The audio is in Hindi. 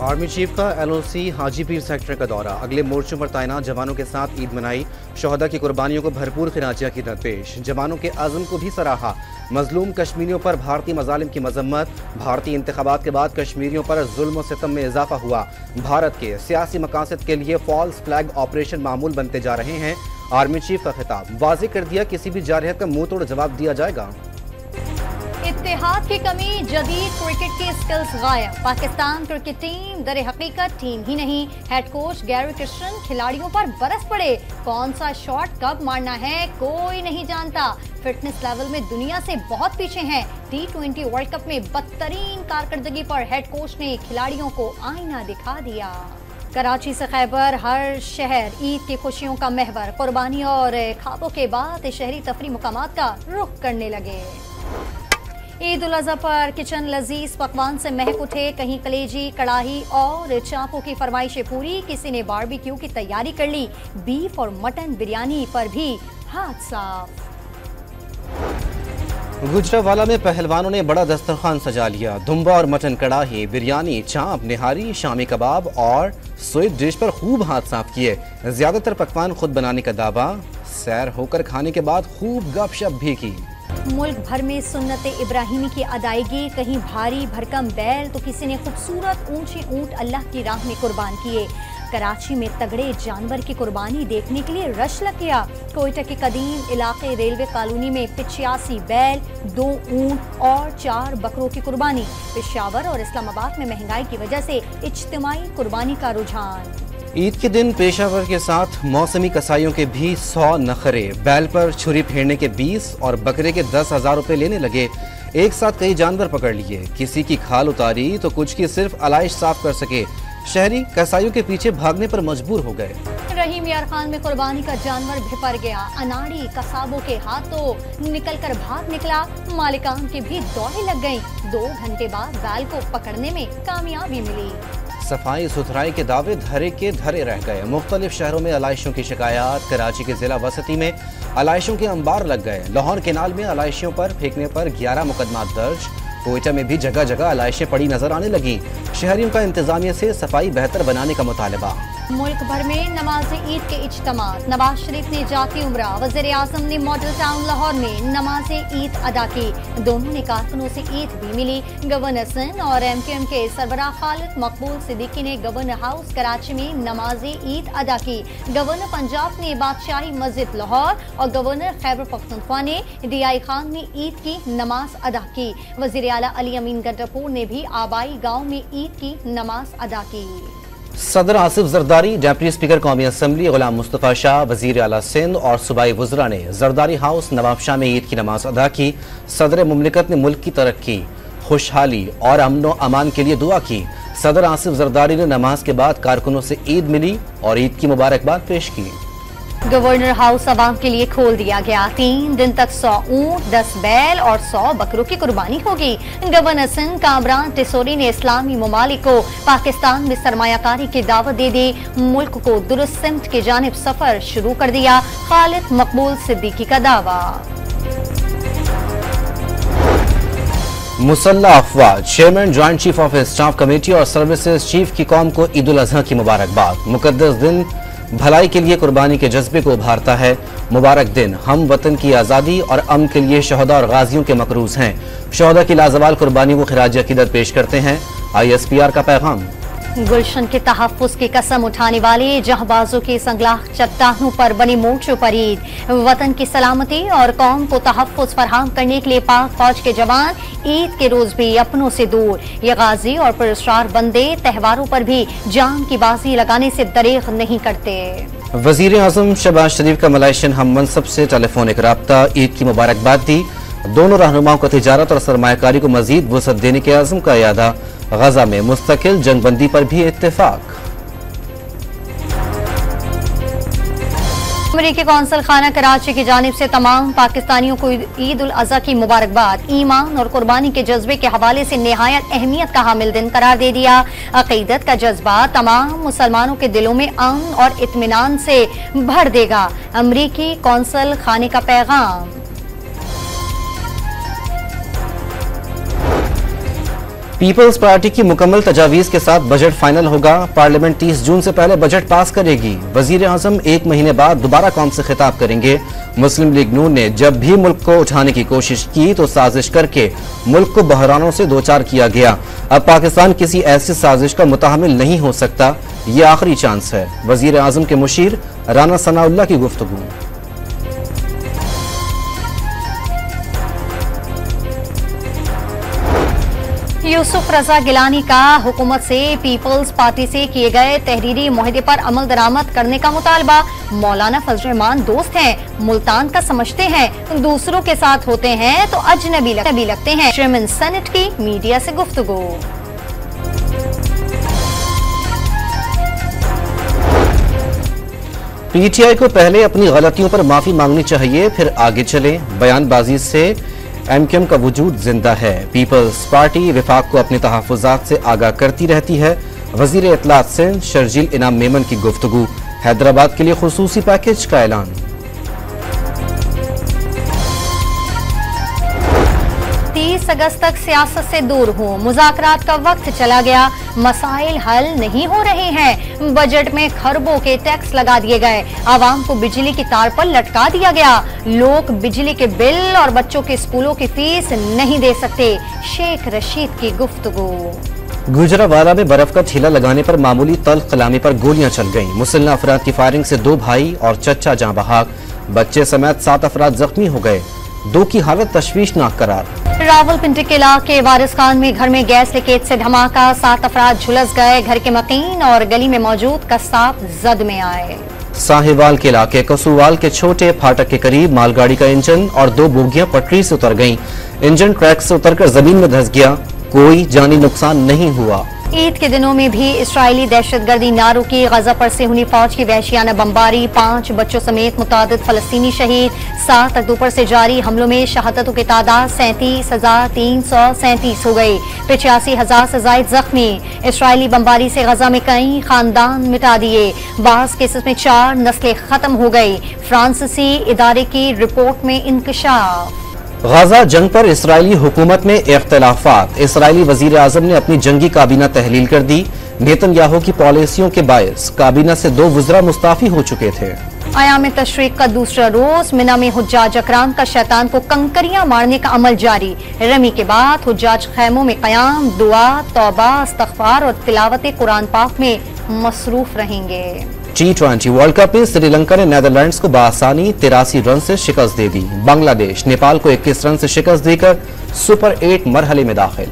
आर्मी चीफ का एलओसी हाजीपीर सेक्टर का दौरा। अगले मोर्चों पर तैनात जवानों के साथ ईद मनाई। शोहदा की कुर्बानियों को भरपूर खिराजिया की दरपेश। जवानों के आज़म को भी सराहा। मजलूम कश्मीरियों पर भारतीय मजालिम की मजम्मत। भारतीय इंतखाबात के बाद कश्मीरियों पर जुल्म और सितम में इजाफा हुआ। भारत के सियासी मकासद के लिए फॉल्स फ्लैग ऑपरेशन मामूल बनते जा रहे हैं। आर्मी चीफ का खिताब। वाज़ेह कर दिया, किसी भी जारहत का मुंह तोड़ जवाब दिया जाएगा। इत्तेहाद की कमी, जदीद क्रिकेट की स्किल्स गायब। पाकिस्तान क्रिकेट टीम दर हकीकत टीम ही नहीं। हेड कोच गैरी क्रिस्टन खिलाड़ियों पर बरस पड़े। कौन सा शॉट कब मारना है कोई नहीं जानता। फिटनेस लेवल में दुनिया से बहुत पीछे हैं। T20 वर्ल्ड कप में बदतरीन कारकर्दगी पर हेड कोच ने खिलाड़ियों को आईना दिखा दिया। कराची से खैबर, हर शहर ईद की खुशियों का महवर। कुर्बानी और खाबों के बाद शहरी तफरीह मुकामात का रुख करने लगे। ईद उल अज़हा पर किचन लजीज पकवान से महक उठे। कहीं कलेजी, कड़ाही और चापों की फरमाइशें पूरी। किसी ने बारबेक्यू की तैयारी कर ली। बीफ और मटन बिरयानी पर भी हाथ साफ। गुजरावाला में पहलवानों ने बड़ा दस्तरखान सजा लिया। दुम्बा और मटन कड़ाही, बिरयानी, चाप, निहारी, शामी कबाब और स्वीट डिश पर खूब हाथ साफ किए। ज्यादातर पकवान खुद बनाने का दावा। सैर होकर खाने के बाद खूब गपशप भी की। मुल्क भर में सुन्नत इब्राहिमी की अदायगी। कहीं भारी भरकम बैल तो किसी ने खूबसूरत ऊंचे ऊंट अल्लाह की राह में कुर्बान किए। कराची में तगड़े जानवर की कुर्बानी देखने के लिए रश लग गया। कोयटा के कदीम इलाके रेलवे कॉलोनी में 85 बैल, 2 ऊंट और 4 बकरों की कुर्बानी। पेशावर और इस्लामाबाद में महंगाई की वजह से इज्तिमाई कुर्बानी का रुझान। ईद के दिन पेशावर के साथ मौसमी कसाईयों के भी 100 नखरे। बैल पर छुरी फेरने के 20 और बकरे के 10,000 रुपए लेने लगे। एक साथ कई जानवर पकड़ लिए। किसी की खाल उतारी तो कुछ की सिर्फ अलाइश साफ कर सके। शहरी कसाईयों के पीछे भागने पर मजबूर हो गए। रहीम यार खान में कुर्बानी का जानवर भिपर गया। अनाड़ी कसाबों के हाथों निकलकर भाग निकला। मालिकान की भी दौड़ें लग गईं। 2 घंटे बाद बैल को पकड़ने में कामयाबी मिली। सफाई सुथराई के दावे धरे के धरे रह गए। मुख्तलिफ शहरों में अलाइशों की शिकायत। कराची के जिला वसती में अलाइशों के अंबार लग गए। लाहौर केनाल में अलाइशियों पर फेंकने पर 11 मुकदमा दर्ज। कोयटा में भी जगह जगह अलाइशें पड़ी नजर आने लगी। शहरियों का इंतजामिया से सफाई बेहतर बनाने का मुतालबा। मुल्क भर में नमाज ईद के इज्तिमात। नवाज शरीफ ने जाती उम्रा। वज़ीर आज़म ने मॉडल टाउन लाहौर में नमाज ईद अदा की। दोनों ने कारकुनों से ईद भी मिली। गवर्नर सिंध और MQM के सरबराह खालिद मकबूल सिद्दीकी ने गवर्नर हाउस कराची में नमाज ईद अदा की। गवर्नर पंजाब ने बादशाही मस्जिद लाहौर और गवर्नर खैबर पख्तूनख्वा ने DI खान में ईद की नमाज अदा की। वज़ीर आला अली अमीन गंडापुर ने भी आबाई गाँव में ईद की नमाज अदा की। सदर आसिफ जरदारी, डिप्टी स्पीकर कौमी असम्बली गुलाम मुस्तफ़ा शाह, वज़ीर आला सिंध और सूबाई वज़रा ने जरदारी हाउस नवाबशाह में ईद की नमाज अदा की। सदर मुमलिकत ने मुल्क की तरक्की, खुशहाली और अमन व अमान के लिए दुआ की। सदर आसिफ जरदारी ने नमाज के बाद कारकुनों से ईद मिली और ईद की मुबारकबाद पेश की। गवर्नर हाउस अवाम के लिए खोल दिया गया। 3 दिन तक 100 ऊंट, 10 बैल और 100 बकरों की कुर्बानी होगी। गवर्नर सिंध कामरान टिसोरी ने इस्लामी ममालिक को पाकिस्तान में सरमायाकारी की दावत दे दी। मुल्क को दुरुस्त सिमत की जानिब सफर शुरू कर दिया। खालिद मकबूल सिद्दीकी का दावा। मुसल्ला अफवाज, chairman joint chief of staff committee और सर्विसेज चीफ की कौम को ईद उल अज़हा की मुबारकबाद। मुकद्दस दिन भलाई के लिए कुर्बानी के जज्बे को उभारता है। मुबारक दिन हम वतन की आज़ादी और अमन के लिए शहदा और गाजियों के मकरूज हैं। शहदा की लाजवाल कुर्बानी को खिराज अकीदत पेश करते हैं। ISPR का पैगाम। गुलशन के तहफ़्फ़ुज़ की कसम उठाने वाले जहाबाजों की संगलाख चट्टानों पर बनी मोर्चों पर ईद। वतन की सलामती और कौम को तहफ़्फ़ुज़ फराहम करने के लिए पाक फौज के जवान ईद के रोज भी अपनों से दूर। ये गाजी और पुरस्कार बंदे त्योहारों पर भी जान की बाजी लगाने से दरेग नहीं करते। वज़ीर आज़म शहबाज शरीफ का मलाइशियन हम मनसब से टेलीफोनिक राब्ता। ईद की मुबारकबाद दी। दोनों रहनुमाओं को तिजारत और सरमायाकारी को मजीद वुसअत देने के आज़म का यादा। गजा में मुस्तकिल जंगबंदी पर भी इत्तेफाक। अमरीकी कौंसल खाना कराची की जानिब से तमाम पाकिस्तानियों को ईद उल अज़हा की मुबारकबाद। ईमान और कुर्बानी के जज्बे के हवाले से निहायत अहमियत का हामिल दिन करार दे दिया। अकीदत का जज्बा तमाम मुसलमानों के दिलों में अमन और इत्मीनान से भर देगा। अमरीकी कौंसल खाने का पैगाम। पीपल्स पार्टी की मुकम्मल तजावीज़ के साथ बजट फाइनल होगा। पार्लियामेंट 30 जून से पहले बजट पास करेगी। वजीर आजम 1 महीने बाद दोबारा कौम से खिताब करेंगे। मुस्लिम लीग नून ने जब भी मुल्क को उठाने की कोशिश की तो साजिश करके मुल्क को बहरानों से दो चार किया गया। अब पाकिस्तान किसी ऐसी साजिश का मुतहम्मिल नहीं हो सकता। ये आखिरी चांस है। वजीर आजम के मुशीर राना सनाउल्लाह की गुफ्तगू। यूसुफ रजा गिलानी का हुकूमत से पीपल्स पार्टी से किए गए तहरीरी मुआहदे पर अमल दरामद करने का मुतालबा। मौलाना फजल रहमान दोस्त हैं, मुल्तान का समझते हैं, दूसरों के साथ होते हैं तो अजनबी लगते हैं। चेयरमैन सेनेट की मीडिया से गुफ्तगू। पीटीआई को पहले अपनी गलतियों पर माफी मांगनी चाहिए, फिर आगे चले। बयानबाजी से एमक्यूएम का वजूद जिंदा है। पीपल्स पार्टी विफाक को अपने तहफ़्फ़ुज़ात से आगाह करती रहती है। वज़ीर इत्तलात सिंध शर्जील इनाम मेमन की गुफ्तगू। हैदराबाद के लिए खुसूसी पैकेज का ऐलान। 30 अगस्त तक सियासत से दूर हूँ, मुज़ाकरात का वक्त चला गया, मसाइल हल नहीं हो रहे हैं। बजट में खरबों के टैक्स लगा दिए गए, आवाम को बिजली की तार पर लटका दिया गया। लोग बिजली के बिल और बच्चों के स्कूलों की फीस नहीं दे सकते। शेख रशीद की गुफ्तगू। गुजरावाला में बर्फ का ठेला लगाने पर मामूली तल्ख कलामी पर गोलियां चल गईं। मुसल्लह अफराद की फायरिंग से 2 भाई और चच्चा जाँ बहक, बच्चे समेत 7 अफराद जख्मी हो गए। 2 की हालत तशवीशनाक करार। रावलपिंडी के इलाके वारिस खान में घर में गैस लीकेज से धमाका, 7 अफराद झुलस गए। घर के मकीन और गली में मौजूद कस्साब जद में आए। साहिवाल के इलाके कसूवाल के छोटे फाटक के करीब मालगाड़ी का इंजन और 2 बोगियां पटरी से उतर गईं। इंजन ट्रैक से उतरकर जमीन में धंस गया, कोई जानी नुकसान नहीं हुआ। ईद के दिनों में भी इस्राइली दहशतगर्दी नारों की गजा पर से हुई फौज की वहशियाना बमबारी, 5 बच्चों समेत मुतादिद फलस्तीनी शहीद। 7 अक्टूबर से जारी हमलों में शहादतों की तादाद 37,337 हो गई, 85,000 से जायद जख्मी। इस्राइली बमबारी से गजा में कई खानदान मिटा दिए, बास केसेस में 4 नस्लें खत्म हो गई। फ्रांसीसी इदारे की रिपोर्ट में इंकशाफ। गाजा जंग पर इसराइली हुकूमत में इख्तलाफात। इसराइली वजीर आजम ने अपनी जंगी काबीना तहलील कर दी। नेतन्याहू की पॉलिसियों के बायस काबीना से 2 वज़रा मुस्ताफी हो चुके थे। आयाम तशरीक का दूसरा रोज मिना में हुज्जाज अकराम का शैतान को कंकरियां मारने का अमल जारी। रमी के बाद हुज्जाज खैमों में कयाम, दुआ, तौबा, इस्तग़फ़ार और तिलावत कुरान पाक में मसरूफ रहेंगे। T20 वर्ल्ड कप में श्रीलंका ने नीदरलैंड्स को बआसानी 83 रन से शिकस्त दे दी। बांग्लादेश नेपाल को 21 रन से शिकस्त देकर सुपर 8 मरहले में दाखिल।